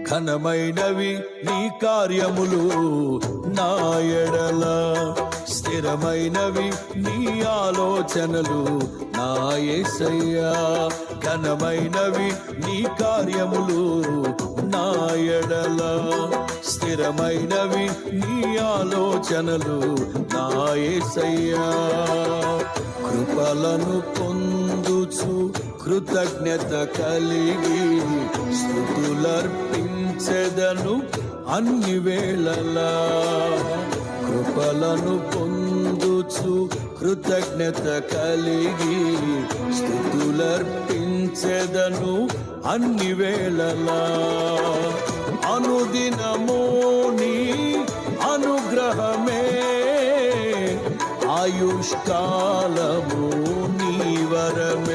ఘనమైనవి నీ కార్యములు నా ఎడల, స్థిరమైనవి నీ ఆలోచనలు నా యేసయ్యా. ఘనమైనవి నీ కార్యములు నా ఎడల, స్థిరమైనవి నీ ఆలోచనలు నా యేసయ్యా. కృపలను పొందుచు కృతజ్ఞత కలిగి స్తుతులర్పించెదను అన్ని వేళలా. కృపలను పొందుచు కృతజ్ఞత కలిగి స్తుతులర్పించెదను అన్ని వేళలా. అనుదినము నీ అనుగ్రహమే, ఆయుష్కాలము నీ వరమే.